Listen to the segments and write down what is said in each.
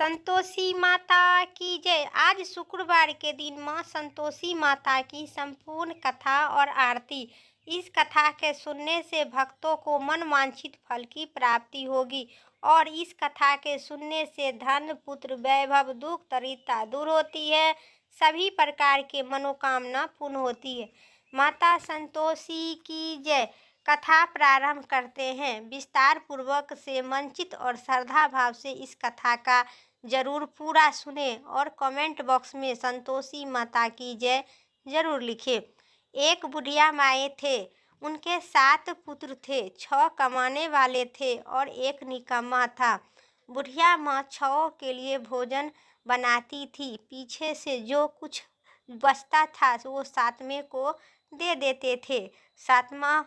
संतोषी माता की जय। आज शुक्रवार के दिन माँ संतोषी माता की संपूर्ण कथा और आरती। इस कथा के सुनने से भक्तों को मनवांछित फल की प्राप्ति होगी और इस कथा के सुनने से धन, पुत्र, वैभव, दुख, दरिद्रता दूर होती है। सभी प्रकार के मनोकामना पूर्ण होती है। माता संतोषी की जय। कथा प्रारंभ करते हैं। विस्तार पूर्वक से मंचित और श्रद्धा भाव से इस कथा का जरूर पूरा सुने और कमेंट बॉक्स में संतोषी माता की जय जरूर लिखें। एक बुढ़िया माए थे। उनके 7 पुत्र थे। 6 कमाने वाले थे और एक निकम्मा था। बुढ़िया माँ 6 के लिए भोजन बनाती थी। पीछे से जो कुछ बचता था वो 7वें को दे देते थे। 7वां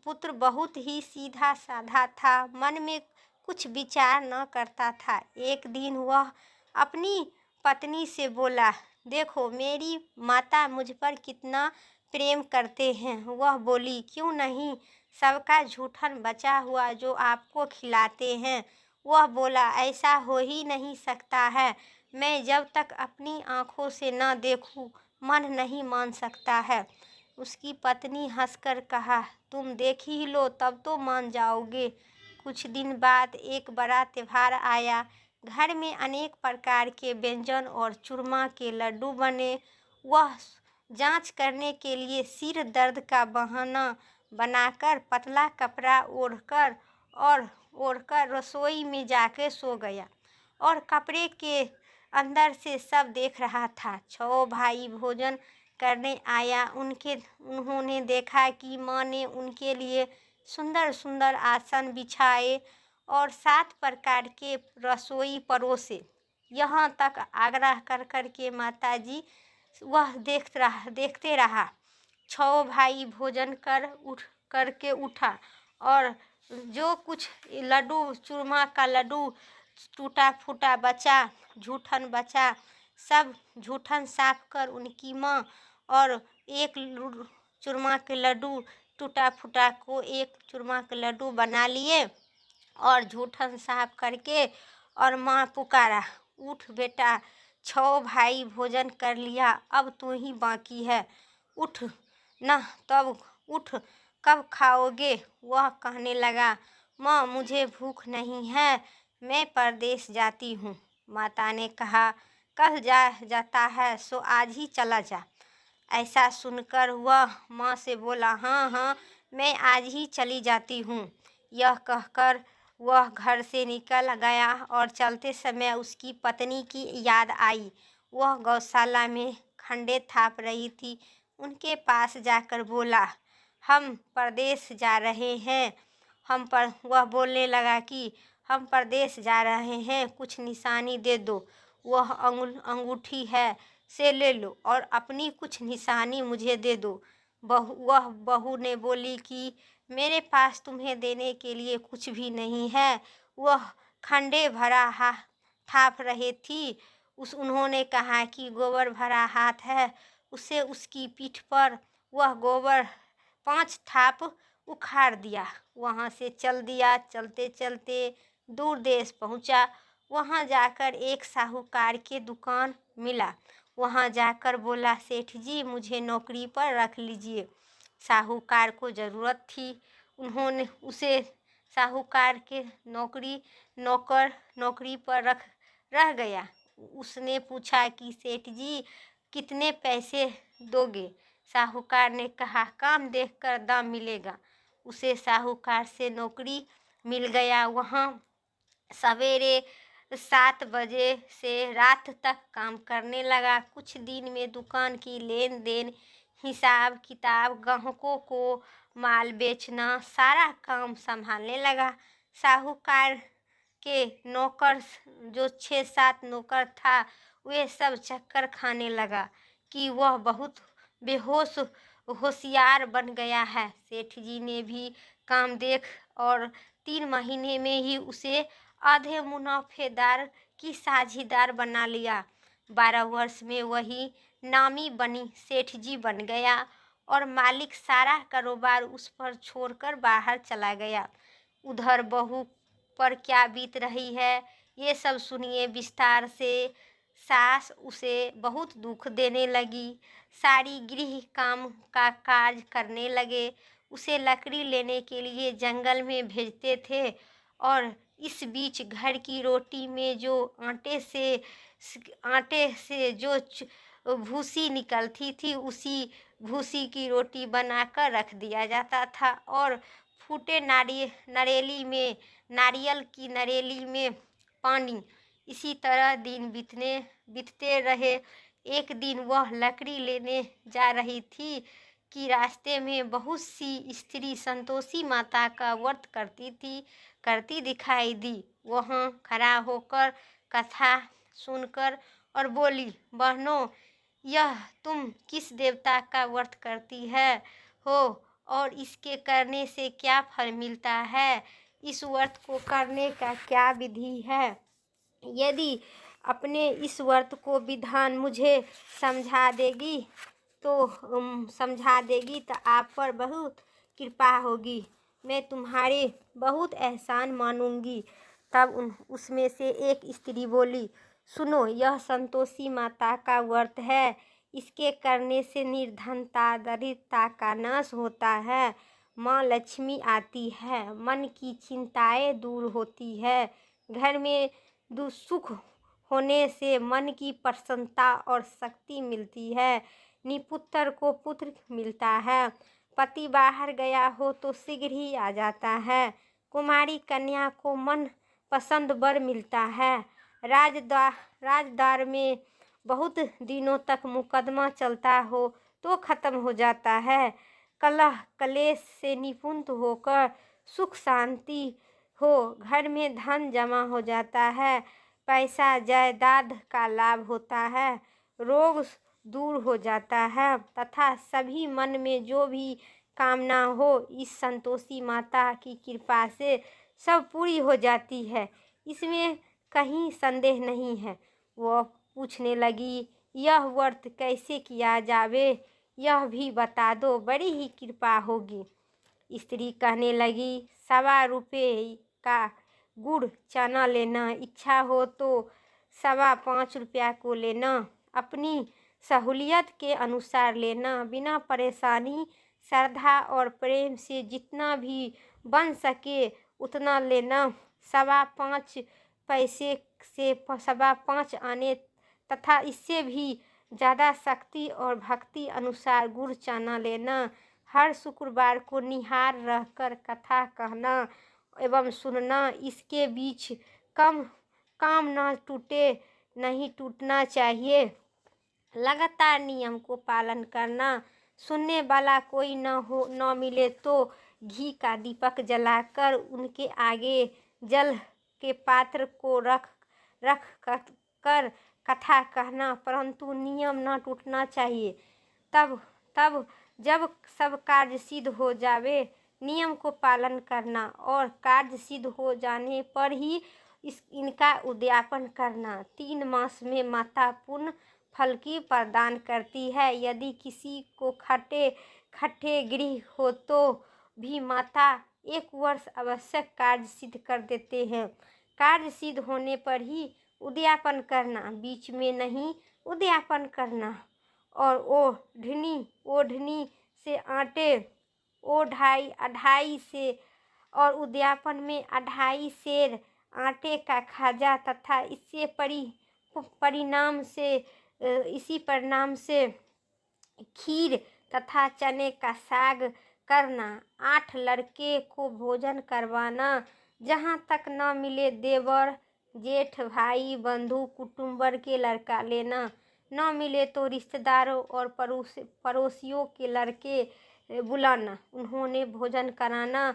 पुत्र बहुत ही सीधा साधा था। मन में कुछ विचार न करता था। एक दिन वह अपनी पत्नी से बोला, देखो मेरी माता मुझ पर कितना प्रेम करते हैं। वह बोली, क्यों नहीं, सबका जूठन बचा हुआ जो आपको खिलाते हैं। वह बोला, ऐसा हो ही नहीं सकता है। मैं जब तक अपनी आंखों से न देखूं मन नहीं मान सकता है। उसकी पत्नी हंसकर कहा, तुम देख ही लो तब तो मान जाओगे। कुछ दिन बाद एक बड़ा त्योहार आया। घर में अनेक प्रकार के व्यंजन और चूरमा के लड्डू बने। वह जांच करने के लिए सिर दर्द का बहाना बनाकर पतला कपड़ा ओढ़कर रसोई में जाकर सो गया और कपड़े के अंदर से सब देख रहा था। 6 भाई भोजन करने आया। उन्होंने देखा कि माँ ने उनके लिए सुंदर सुंदर आसन बिछाए और 7 प्रकार के रसोई परोसे। यहाँ तक आग्रह कर के माताजी वह देखते रहा। 6 भाई भोजन करके उठा और जो कुछ लड्डू, चूरमा का लड्डू टूटा फूटा बचा, जूठन बचा, सब जूठन साफ कर उनकी माँ और एक चूरमा के लड्डू टूटा फूटा को एक चूरमा के लड्डू बना लिए और जूठन साफ करके और माँ पुकारा, उठ बेटा, 6 भाई भोजन कर लिया, अब तू ही बाकी है, उठ न, तब उठ, कब खाओगे। वह कहने लगा, माँ मुझे भूख नहीं है, मैं परदेश जाती हूँ। माता ने कहा, कल जाता है सो आज ही चला जा। ऐसा सुनकर वह माँ से बोला, हाँ हाँ मैं आज ही चली जाती हूँ। यह कहकर वह घर से निकल गया और चलते समय उसकी पत्नी की याद आई। वह गौशाला में खंडे थाप रही थी। उनके पास जाकर बोला, हम परदेश जा रहे हैं। वह बोलने लगा कि हम परदेश जा रहे हैं, कुछ निशानी दे दो। वह अंगूठी है से ले लो और अपनी कुछ निशानी मुझे दे दो। वह बहू ने बोली कि मेरे पास तुम्हें देने के लिए कुछ भी नहीं है। वह खंडे भरा थाप रही थी। उन्होंने कहा कि गोबर भरा हाथ है। उसे उसकी पीठ पर वह गोबर 5 थाप उखाड़ दिया। वहाँ से चल दिया। चलते चलते दूर देश पहुँचा। वहाँ जाकर एक साहूकार की दुकान मिला। वहाँ जाकर बोला, सेठ जी मुझे नौकरी पर रख लीजिए। साहूकार को ज़रूरत थी। उन्होंने उसे साहूकार के नौकरी पर रह गया। उसने पूछा कि सेठ जी कितने पैसे दोगे। साहूकार ने कहा, काम देखकर दाम मिलेगा। उसे साहूकार से नौकरी मिल गया। वहाँ सवेरे 7 बजे से रात तक काम करने लगा। कुछ दिन में दुकान की लेन देन, हिसाब किताब, ग्राहकों को माल बेचना, सारा काम संभालने लगा। साहूकार के नौकर जो 6-7 नौकर था, वे सब चक्कर खाने लगा कि वह बहुत होशियार बन गया है। सेठ जी ने भी काम देख और 3 महीने में ही उसे आधे मुनाफेदार की साझीदार बना लिया। 12 वर्ष में वही नामी बनी सेठ जी बन गया और मालिक सारा कारोबार उस पर छोड़कर बाहर चला गया। उधर बहू पर क्या बीत रही है ये सब सुनिए विस्तार से। सास उसे बहुत दुख देने लगी। सारी गृह काम का काज करने लगे। उसे लकड़ी लेने के लिए जंगल में भेजते थे और इस बीच घर की रोटी में जो आटे से जो भूसी निकलती थी उसी भूसी की रोटी बनाकर रख दिया जाता था और फूटे नारियल की नरेली में पानी। इसी तरह दिन बीतते रहे। एक दिन वह लकड़ी लेने जा रही थी कि रास्ते में बहुत सी स्त्री संतोषी माता का व्रत करती दिखाई दी। वहाँ खड़ा होकर कथा सुनकर और बोली, बहनों, यह तुम किस देवता का व्रत करती हो और इसके करने से क्या फल मिलता है? इस व्रत को करने का क्या विधि है? यदि अपने इस व्रत को विधान मुझे समझा देगी तो आप पर बहुत कृपा होगी। मैं तुम्हारे बहुत एहसान मानूंगी। तब उसमें से एक स्त्री बोली, सुनो, यह संतोषी माता का व्रत है। इसके करने से निर्धनता दरिद्रता का नाश होता है। माँ लक्ष्मी आती है। मन की चिंताएं दूर होती है। घर में सुख होने से मन की प्रसन्नता और शक्ति मिलती है। निपुत्र को पुत्र मिलता है। पति बाहर गया हो तो शीघ्र ही आ जाता है। कुमारी कन्या को मन पसंद वर मिलता है। राजदार में बहुत दिनों तक मुकदमा चलता हो तो खत्म हो जाता है। कलह कलेश से निपुण होकर सुख शांति हो। घर में धन जमा हो जाता है। पैसा जायदाद का लाभ होता है। रोग दूर हो जाता है तथा सभी मन में जो भी कामना हो इस संतोषी माता की कृपा से सब पूरी हो जाती है। इसमें कहीं संदेह नहीं है। वह पूछने लगी, यह व्रत कैसे किया जावे, यह भी बता दो, बड़ी ही कृपा होगी। स्त्री कहने लगी, 1.25 रुपये का गुड़ चना लेना। इच्छा हो तो 5.25 रुपया को लेना। अपनी सहूलियत के अनुसार लेना। बिना परेशानी श्रद्धा और प्रेम से जितना भी बन सके उतना लेना। 5.25 पैसे से 5.25 आने तथा इससे भी ज़्यादा शक्ति और भक्ति अनुसार गुड़ चना लेना। हर शुक्रवार को निहार रहकर कथा कहना एवं सुनना। इसके बीच काम नहीं टूटना चाहिए। लगातार नियम को पालन करना। सुनने वाला कोई न मिले तो घी का दीपक जलाकर उनके आगे जल के पात्र को रख कर कथा कहना, परंतु नियम न टूटना चाहिए। तब जब सब कार्य सिद्ध हो जावे नियम को पालन करना और कार्य सिद्ध हो जाने पर ही इनका उद्यापन करना। 3 मास में माता पूर्ण फल की प्रदान करती है। यदि किसी को खट्टे गृह हो तो भी माता 1 वर्ष आवश्यक कार्य सिद्ध कर देते हैं। कार्य सिद्ध होने पर ही उद्यापन करना, बीच में नहीं उद्यापन करना। और ओढ़नी से आटे 2.5 से और उद्यापन में 2.5 सेर आटे का खाजा तथा इसी परिणाम से खीर तथा चने का साग करना। 8 लड़के को भोजन करवाना। जहाँ तक न मिले देवर जेठ भाई बंधु कुटुंबर के लड़का लेना। न मिले तो रिश्तेदारों और पड़ोसियों के लड़के बुलाना, उन्होंने भोजन कराना।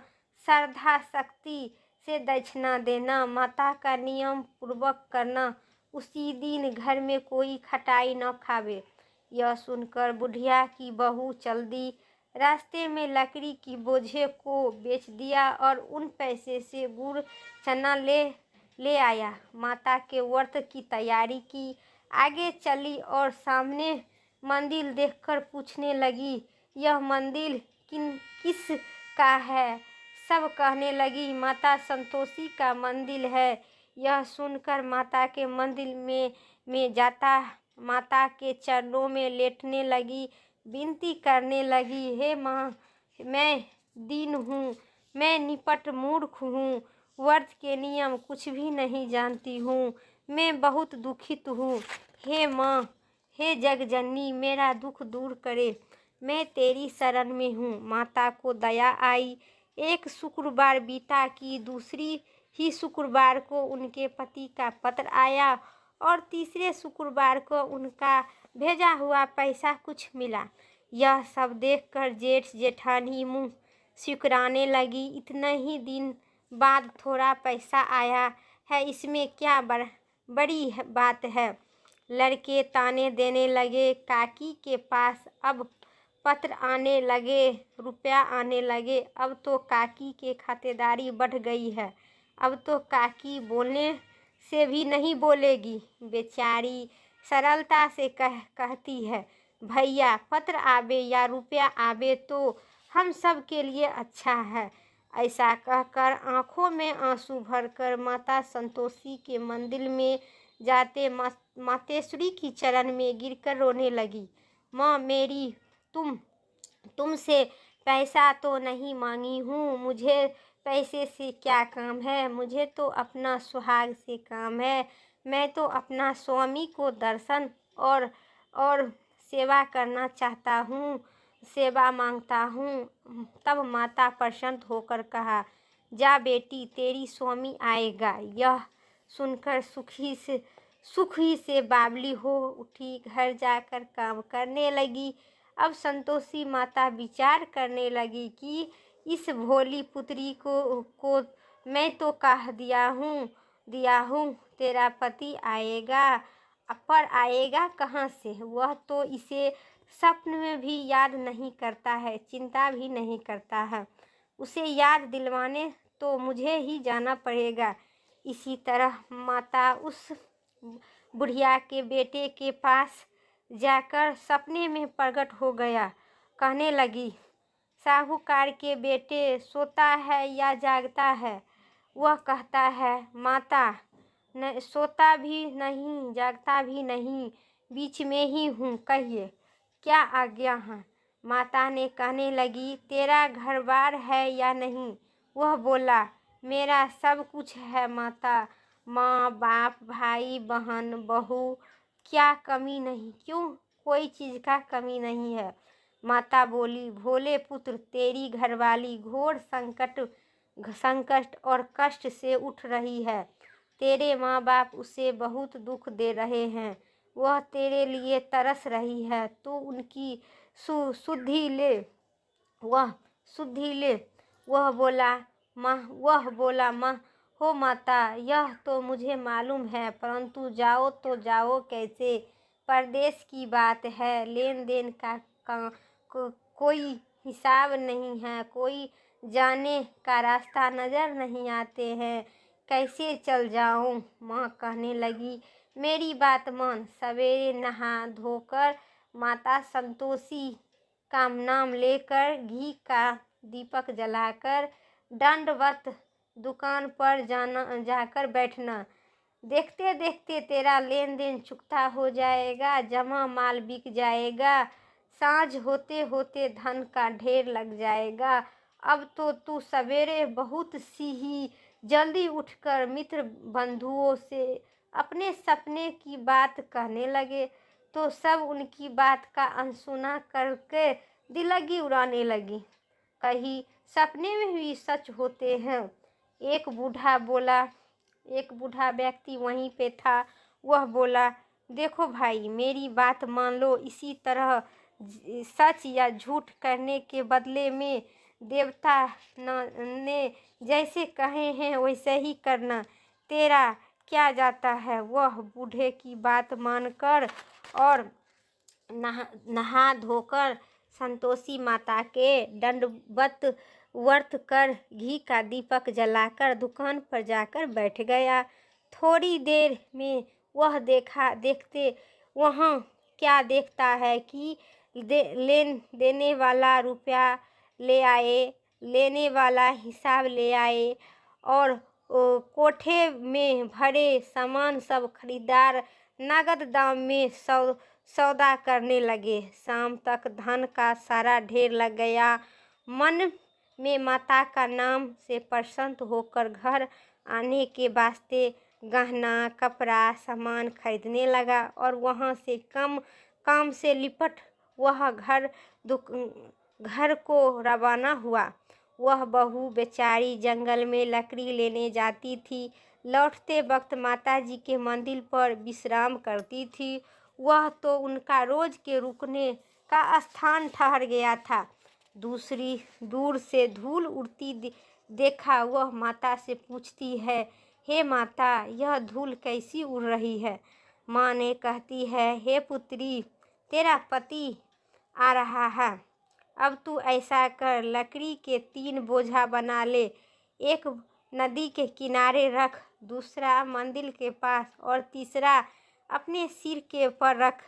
श्रद्धा शक्ति से दक्षिणा देना। माता का नियम पूर्वक करना। उसी दिन घर में कोई खटाई न खावे। यह सुनकर बुढ़िया की बहू चल दी। रास्ते में लकड़ी की बोझे को बेच दिया और उन पैसे से गुड़ चना ले आया। माता के व्रत की तैयारी की। आगे चली और सामने मंदिर देखकर पूछने लगी, यह मंदिर किस का है? सब कहने लगी, माता संतोषी का मंदिर है। यह सुनकर माता के मंदिर में जाता माता के चरणों में लेटने लगी, विनती करने लगी, हे माँ, मैं दीन हूँ, मैं निपट मूर्ख हूँ, व्रत के नियम कुछ भी नहीं जानती हूँ, मैं बहुत दुखित हूँ। हे माँ, हे जगजननी, मेरा दुख दूर करे, मैं तेरी शरण में हूँ। माता को दया आई। एक शुक्रवार बीता कि दूसरी ही शुक्रवार को उनके पति का पत्र आया और तीसरे शुक्रवार को उनका भेजा हुआ पैसा कुछ मिला। यह सब देखकर जेठ जेठानी मुँह सिकुड़ाने लगी। इतने ही दिन बाद थोड़ा पैसा आया है, इसमें क्या बड़ी बात है। लड़के ताने देने लगे। काकी के पास अब पत्र आने लगे, रुपया आने लगे। अब तो काकी के खातेदारी बढ़ गई है। अब तो काकी बोलने से भी नहीं बोलेगी। बेचारी सरलता से कहती है, भैया पत्र आवे या रुपया आवे तो हम सब के लिए अच्छा है। ऐसा कहकर आंखों में आंसू भरकर माता संतोषी के मंदिर में जाते मातेश्वरी की चरण में गिरकर रोने लगी। माँ मेरी, तुमसे पैसा तो नहीं मांगी हूँ, मुझे पैसे से क्या काम है, मुझे तो अपना सुहाग से काम है। मैं तो अपना स्वामी को दर्शन और सेवा करना चाहता हूँ, सेवा मांगता हूँ। तब माता प्रसन्न होकर कहा, जा बेटी, तेरी स्वामी आएगा। यह सुनकर सुखी से बावली हो उठी, घर जाकर काम करने लगी। अब संतोषी माता विचार करने लगी कि इस भोली पुत्री को मैं तो कह दिया हूँ तेरा पति आएगा, पर आएगा कहाँ से। वह तो इसे सपन में भी याद नहीं करता है, चिंता भी नहीं करता है। उसे याद दिलवाने तो मुझे ही जाना पड़ेगा। इसी तरह माता उस बुढ़िया के बेटे के पास जाकर सपने में प्रकट हो गया। कहने लगी, साहूकार के बेटे सोता है या जागता है। वह कहता है, माता सोता भी नहीं जागता भी नहीं, बीच में ही हूँ, कहिए क्या आज्ञा है। माता ने कहने लगी, तेरा घर बार है या नहीं। वह बोला, मेरा सब कुछ है माता, माँ बाप भाई बहन बहू, क्या कमी नहीं, क्यों कोई चीज़ का कमी नहीं है। माता बोली, भोले पुत्र, तेरी घरवाली घोर संकट और कष्ट से उठ रही है। तेरे माँ बाप उसे बहुत दुख दे रहे हैं, वह तेरे लिए तरस रही है, तू उनकी सुधि ले। वह बोला, माँ हो माता, यह तो मुझे मालूम है, परंतु जाओ तो जाओ कैसे। परदेश की बात है, लेन देन का कोई हिसाब नहीं है, कोई जाने का रास्ता नज़र नहीं आते हैं, कैसे चल जाऊं। माँ कहने लगी, मेरी बात मान। सवेरे नहा धोकर माता संतोषी का नाम लेकर घी का दीपक जलाकर दंडवत दुकान पर जाकर बैठना। देखते देखते तेरा लेन देन चुकता हो जाएगा, जमा माल बिक जाएगा, सांझ होते होते धन का ढेर लग जाएगा। अब तो तू सवेरे बहुत सी ही जल्दी उठकर मित्र बंधुओं से अपने सपने की बात कहने लगे, तो सब उनकी बात का अनसुना करके दिलगी उड़ाने लगी। कहीं सपने में भी सच होते हैं। एक बूढ़ा व्यक्ति वहीं पे था। वह बोला, देखो भाई, मेरी बात मान लो, इसी तरह सच या झूठ करने के बदले में देवता ने जैसे कहे हैं वैसे ही करना, तेरा क्या जाता है। वह बूढ़े की बात मानकर और नहा धोकर संतोषी माता के दंडवत व्रत कर घी का दीपक जलाकर दुकान पर जाकर बैठ गया। थोड़ी देर में वह देखते वहाँ क्या देखता है कि लेन देने वाला रुपया ले आए, लेने वाला हिसाब ले आए और कोठे में भरे सामान सब खरीदार नगद दाम में सौदा करने लगे। शाम तक धन का सारा ढेर लग गया। मन में माता का नाम से प्रसन्न होकर घर आने के वास्ते गहना कपड़ा सामान खरीदने लगा और वहाँ से काम से लिपट वह घर को रवाना हुआ। वह बहू बेचारी जंगल में लकड़ी लेने जाती थी। लौटते वक्त माताजी के मंदिर पर विश्राम करती थी। वह तो उनका रोज के रुकने का स्थान ठहर गया था। दूर से धूल उड़ती देखा वह माता से पूछती है, हे माता, यह धूल कैसी उड़ रही है? माँ ने कहती है, हे पुत्री, तेरा पति आ रहा है। अब तू ऐसा कर, लकड़ी के 3 बोझा बना ले। एक नदी के किनारे रख, दूसरा मंदिर के पास और तीसरा अपने सिर के ऊपर रख।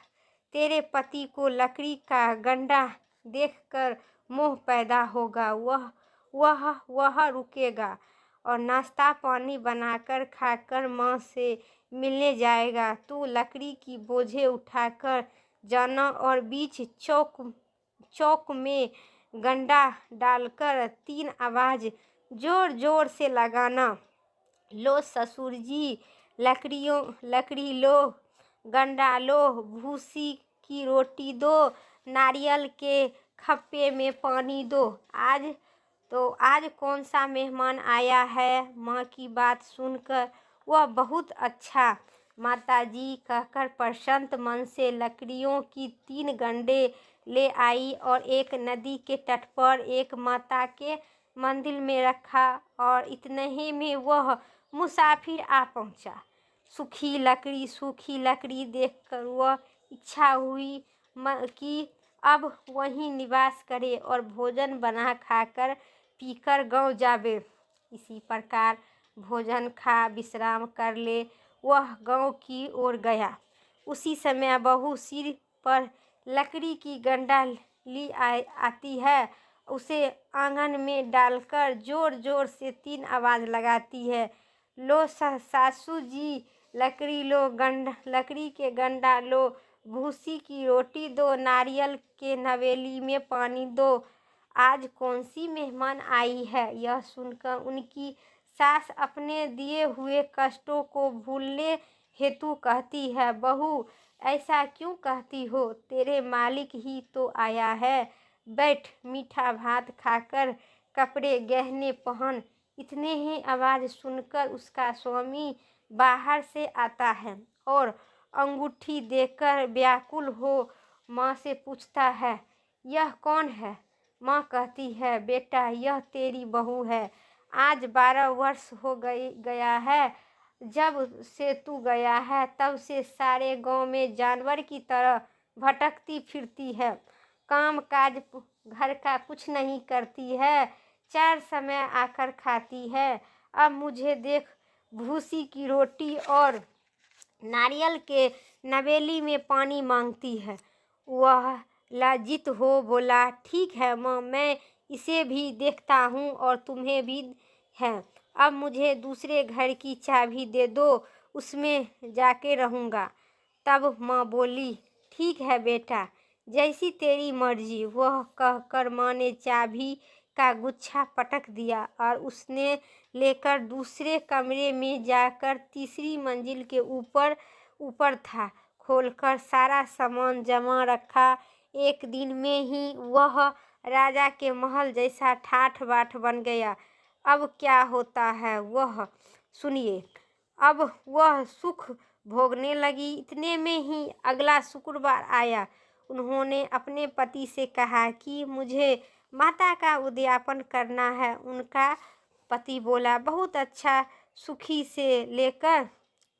तेरे पति को लकड़ी का गंडा देखकर मोह पैदा होगा। वह रुकेगा और नाश्ता पानी बनाकर खाकर माँ से मिलने जाएगा। तू लकड़ी की बोझे उठाकर जाना और बीच चौक में गंडा डालकर 3 आवाज जोर जोर से लगाना। लो ससुर जी, लकड़ी लो, गंडा लो, भूसी की रोटी दो, नारियल के खप्पे में पानी दो। आज कौन सा मेहमान आया है? माँ की बात सुनकर वह बहुत अच्छा माताजी कहकर प्रसन्न मन से लकड़ियों की 3 गंडे ले आई और एक नदी के तट पर एक माता के मंदिर में रखा और इतने ही में वह मुसाफिर आ पहुंचा। सूखी लकड़ी देखकर वह इच्छा हुई कि अब वहीं निवास करे और भोजन बना खाकर पीकर गांव जावे। इसी प्रकार भोजन खा विश्राम कर ले वह गांव की ओर गया। उसी समय बहू सिर पर लकड़ी की गंडा ली आती है। उसे आंगन में डालकर जोर जोर से 3 आवाज लगाती है, लो सासू जी, लकड़ी के गंडा लो, भूसी की रोटी दो, नारियल के नवेली में पानी दो। आज कौन सी मेहमान आई है? यह सुनकर उनकी सास अपने दिए हुए कष्टों को भूलने हेतु कहती है, बहू, ऐसा क्यों कहती हो? तेरे मालिक ही तो आया है। बैठ, मीठा भात खाकर कपड़े गहने पहन। इतने ही आवाज सुनकर उसका स्वामी बाहर से आता है और अंगूठी देकर व्याकुल हो माँ से पूछता है, यह कौन है? माँ कहती है, बेटा, यह तेरी बहू है। आज 12 वर्ष हो गया है। जब से तू गया है तब से सारे गांव में जानवर की तरह भटकती फिरती है। काम काज घर का कुछ नहीं करती है। 4 समय आकर खाती है। अब मुझे देख, भूसी की रोटी और नारियल के नवेली में पानी मांगती है। वह लज्जित हो बोला, ठीक है माँ, मैं इसे भी देखता हूँ और तुम्हें भी है। अब मुझे दूसरे घर की चाबी दे दो, उसमें जाके रहूँगा। तब माँ बोली, ठीक है बेटा, जैसी तेरी मर्जी। वह कहकर माँ ने चाबी का गुच्छा पटक दिया और उसने लेकर दूसरे कमरे में जाकर तीसरी मंजिल के ऊपर था खोलकर सारा सामान जमा रखा। एक दिन में ही वह राजा के महल जैसा ठाठ बाट बन गया। अब क्या होता है वह सुनिए। अब वह सुख भोगने लगी। इतने में ही अगला शुक्रवार आया। उन्होंने अपने पति से कहा कि मुझे माता का उद्यापन करना है। उनका पति बोला, बहुत अच्छा।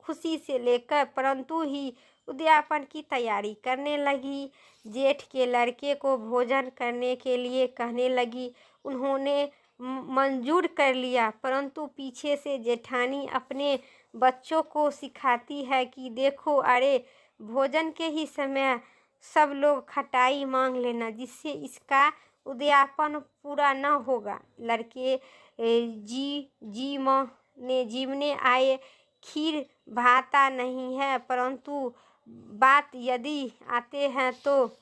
खुशी से लेकर परंतु ही उद्यापन की तैयारी करने लगी। जेठ के लड़के को भोजन करने के लिए कहने लगी। उन्होंने मंजूर कर लिया, परंतु पीछे से जेठानी अपने बच्चों को सिखाती है कि देखो, अरे भोजन के ही समय सब लोग खटाई मांग लेना, जिससे इसका उद्यापन पूरा न होगा। लड़के जी माँ ने जीवने आए खीर भाता नहीं है, परंतु बात यदि आते हैं तो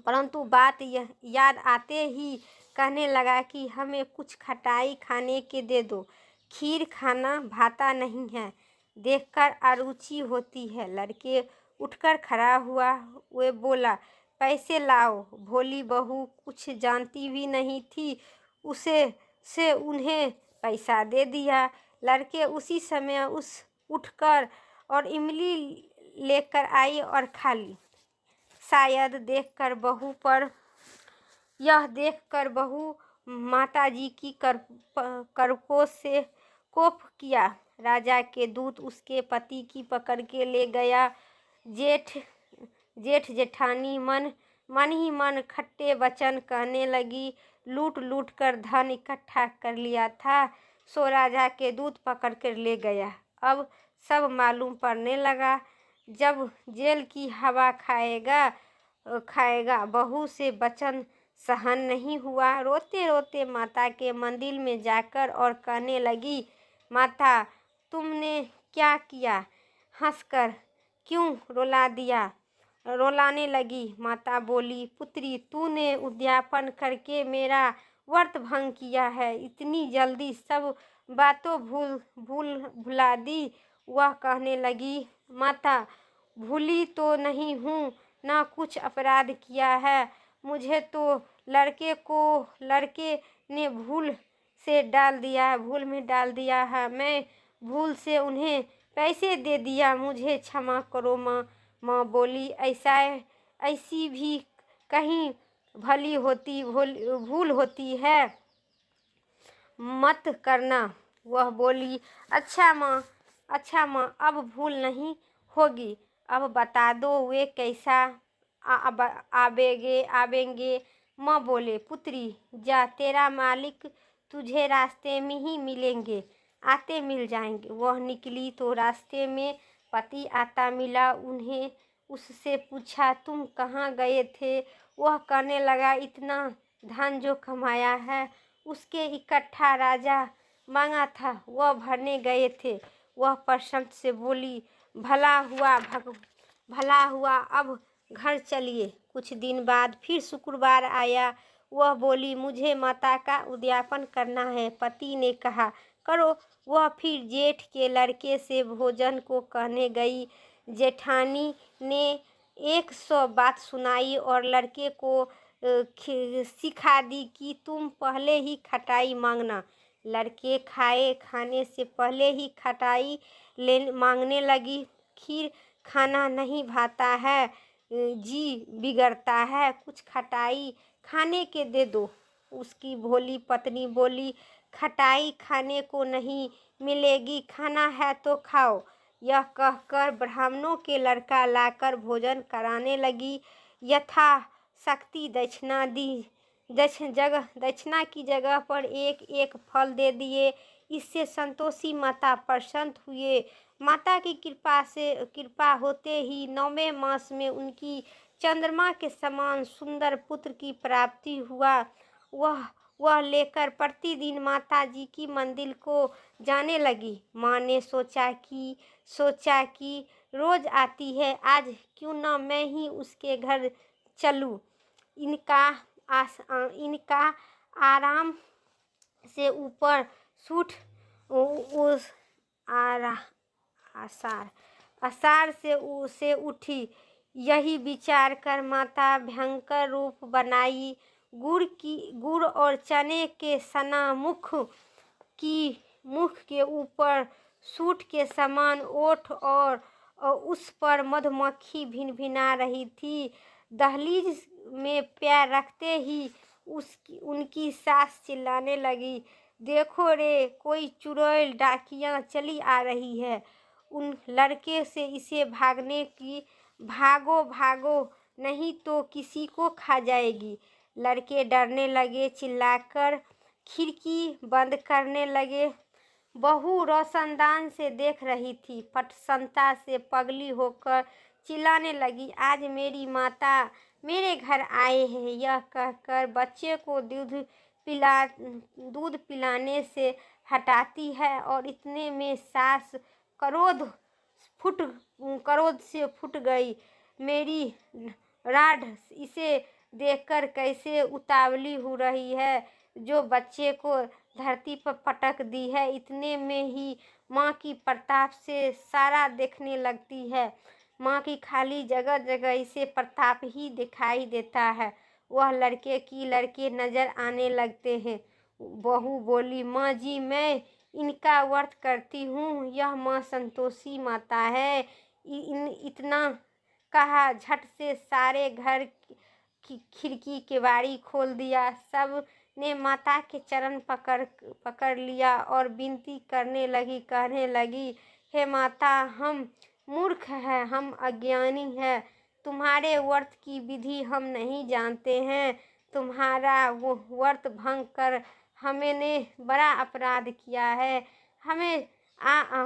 परंतु बात याद आते ही कहने लगा कि हमें कुछ खटाई खाने के दे दो, खीर खाना भाता नहीं है, देखकर अरुचि होती है। लड़के उठकर खड़ा हुआ, वे बोला, पैसे लाओ। भोली बहू कुछ जानती भी नहीं थी, उसे से उन्हें पैसा दे दिया। लड़के उसी समय उठकर और इमली लेकर आई और खा ली। शायद यह देखकर बहू माताजी की करकोश से कोप किया। राजा के दूत उसके पति की पकड़ के ले गया। जेठ जेठानी मन ही मन खट्टे वचन कहने लगी। लूट लूट कर धन इकट्ठा कर लिया था, सो राजा के दूत पकड़ कर ले गया। अब सब मालूम पड़ने लगा। जब जेल की हवा खाएगा। बहू से वचन सहन नहीं हुआ। रोते रोते माता के मंदिर में जाकर और कहने लगी, माता तुमने क्या किया? हंसकर क्यों रुला दिया? रुलाने लगी। माता बोली, पुत्री तूने उद्यापन करके मेरा व्रत भंग किया है, इतनी जल्दी सब बातों भुला दी। वह कहने लगी, माता भूली तो नहीं हूँ, ना कुछ अपराध किया है। मुझे तो लड़के ने भूल में डाल दिया है। मैं भूल से उन्हें पैसे दे दिया, मुझे क्षमा करो माँ। माँ बोली, ऐसी भी कहीं भूल होती है, मत करना। वह बोली, अच्छा माँ अब भूल नहीं होगी। अब बता दो वे कैसा आवेंगे। माँ बोले, पुत्री जा, तेरा मालिक तुझे रास्ते में ही मिलेंगे, आते मिल जाएंगे। वह निकली तो रास्ते में पति आता मिला। उन्हें उससे पूछा, तुम कहाँ गए थे? वह कहने लगा, इतना धन जो कमाया है उसके इकट्ठा राजा मांगा था, वह भरने गए थे। वह प्रसन्न से बोली, भला हुआ अब घर चलिए। कुछ दिन बाद फिर शुक्रवार आया। वह बोली, मुझे माता का उद्यापन करना है। पति ने कहा, करो। वह फिर जेठ के लड़के से भोजन को कहने गई। जेठानी ने 100 बात सुनाई और लड़के को सिखा दी कि तुम पहले ही खटाई मांगना। लड़के खाने से पहले ही खटाई मांगने लगी। खीर खाना नहीं भाता है, जी बिगड़ता है, कुछ खटाई खाने के दे दो। उसकी भोली पत्नी बोली, खटाई खाने को नहीं मिलेगी, खाना है तो खाओ। यह कहकर ब्राह्मणों के लड़का लाकर भोजन कराने लगी। यथा शक्ति दक्षिणा दी। दक्षिणा की जगह पर एक एक फल दे दिए। इससे संतोषी माता प्रसन्न हुए। माता की कृपा होते ही 9वें मास में उनकी चंद्रमा के समान सुंदर पुत्र की प्राप्ति हुआ। वह लेकर प्रतिदिन माता जी की मंदिर को जाने लगी। माँ ने सोचा कि रोज आती है, आज क्यों न मैं ही उसके घर चलूं। इनका आराम से ऊपर सूट उस आसार से उठी। यही विचार कर माता भयंकर रूप बनाई। गुड़ और चने के सना मुख के ऊपर सूट के समान ओठ और उस पर मधुमक्खी भिनभिना रही थी। दहलीज में पैर रखते ही उनकी सास चिल्लाने लगी, देखो रे, कोई चुड़ैल डाकियां चली आ रही है। उन लड़के से इसे भागो, नहीं तो किसी को खा जाएगी। लड़के डरने लगे, चिल्लाकर खिड़की बंद करने लगे। बहू रोशनदान से देख रही थी। प्रसन्नता से पगली होकर चिल्लाने लगी, आज मेरी माता मेरे घर आए हैं। यह कहकर बच्चे को दूध पिलाने से हटाती है और इतने में सास क्रोध से फूट गई। मेरी राड इसे देखकर कैसे उतावली हो रही है, जो बच्चे को धरती पर पटक दी है। इतने में ही माँ की प्रताप से सारा देखने लगती है। माँ की खाली जगह जगह इसे प्रताप ही दिखाई देता है। वह लड़के नजर आने लगते हैं। बहू बोली, माँ जी मैं इनका व्रत करती हूँ, यह माँ संतोषी माता है। इतना कहा झट से सारे घर की खिड़की केवाड़ी खोल दिया। सब ने माता के चरण पकड़ लिया और विनती कहने लगी, हे माता, हम मूर्ख हैं, हम अज्ञानी हैं, तुम्हारे व्रत की विधि हम नहीं जानते हैं। तुम्हारा वो व्रत भंग कर हमने बड़ा अपराध किया है।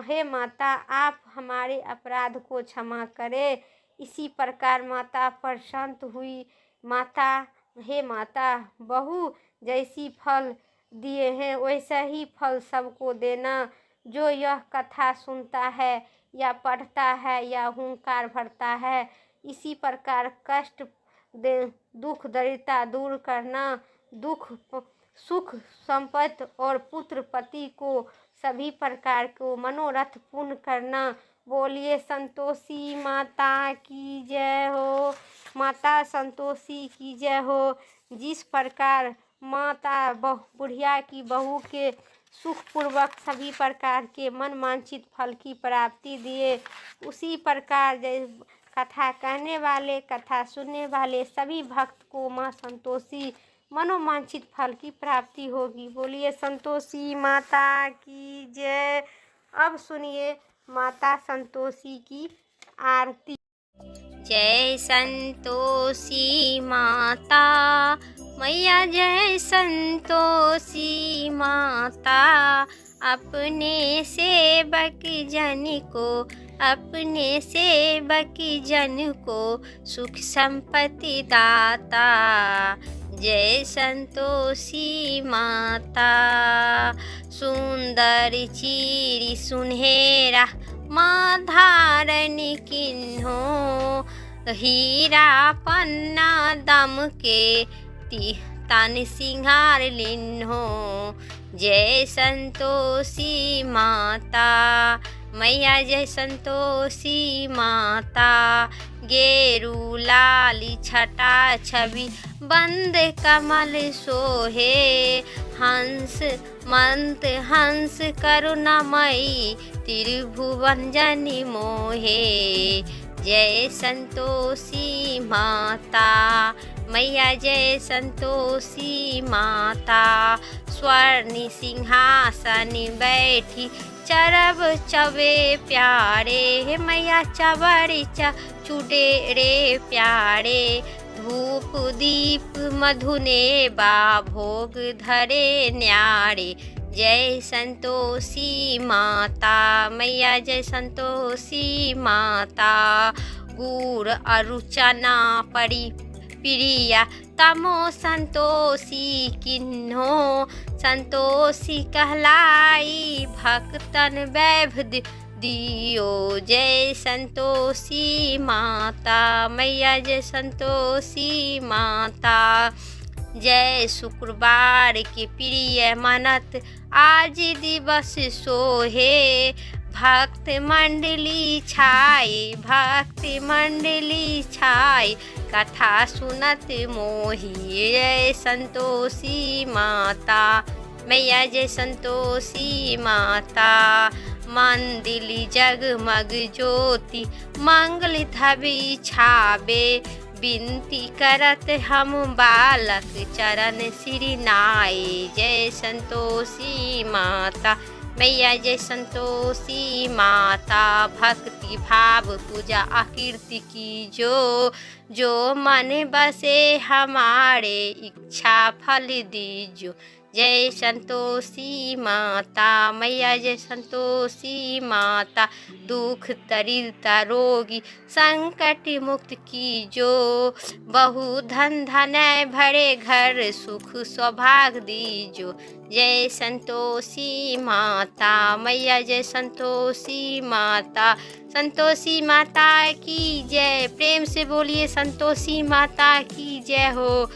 हे माता, आप हमारे अपराध को क्षमा करें। इसी प्रकार माता प्रसन्न हुई। हे माता, बहू जैसी फल दिए हैं वैसा ही फल सबको देना। जो यह कथा सुनता है या पढ़ता है या हुंकार भरता है, इसी प्रकार कष्ट दुख दरिद्रता दूर करना, सुख संपत्ति और पुत्र पति को सभी प्रकार को मनोरथ पूर्ण करना। बोलिए संतोषी माता की जय हो। माता संतोषी की जय हो। जिस प्रकार माता बुढ़िया की बहू के सुखपूर्वक सभी प्रकार के मन वांछित फल की प्राप्ति दिए, उसी प्रकार कथा कहने वाले, कथा सुनने वाले सभी भक्त को माँ संतोषी मनोवांछित फल की प्राप्ति होगी। बोलिए संतोषी माता की जय। अब सुनिए माता संतोषी की आरती। जय संतोषी माता मैया, जय संतोषी माता। अपने सेवक जन को सुख संपत्ति दाता। जय संतोषी माता। सुंदर चीरी सुनहरा माँ धारण किन्हो, हीरा पन्ना दम के तन सिंगार लिन्हो। जय संतोषी माता मैया, जय संतोषी माता। गेरू लाली छटा छवि बंद कमल सोहे, हंस करुणामयी त्रिभुवन जनि मोहे। जय संतोषी माता मैया, जय संतोषी माता। स्वर्ण सिंहासन बैठी चरब चवे प्यारे, हे मैया चबड़ चूड़े रे प्यारे। धूप दीप मधुने बा भोग धरे न्यारे। जय संतोषी माता मैया, जय संतोषी माता। गुड़ अरु चना परी प्रिया तमो संतोषी किन्हो, संतोषी कहलाई भक्तन वैभ दियो। जय संतोषी माता मैया, जय संतोषी माता। जय शुक्रवार के प्रिय मनत आज दिवस सोहे, भक्त मंडली छाए कथा सुनत मोही। जय संतोषी माता मैया, जय संतोषी माता। मंदिली जगमग ज्योति मंगल धवि छाबे, विनती करत हम बालक चरण सिर नाए। जय संतोषी माता मैया, जय संतोषी माता। भक्ति भाव पूजा आकीर्ति की जो मन बसे हमारे, इच्छा फल दीजो। जय संतोषी माता, मैया जय संतोषी माता। दुख दरिद्र रोगी संकट मुक्त कीजो, बहु धन धन भरे घर सुख सौभाग्य दीजो। जय संतोषी माता, मैया जय संतोषी माता। संतोषी माता की जय, प्रेम से बोलिए संतोषी माता की जय हो।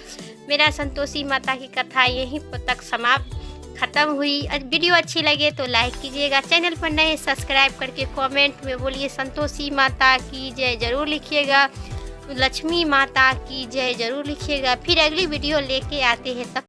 मेरा संतोषी माता की कथा यहीं तक समाप्त ख़त्म हुई। वीडियो अच्छी लगे तो लाइक कीजिएगा, चैनल पर नए सब्सक्राइब करके कमेंट में बोलिए संतोषी माता की जय ज़रूर लिखिएगा, लक्ष्मी माता की जय ज़रूर लिखिएगा। फिर अगली वीडियो लेके आते हैं, तब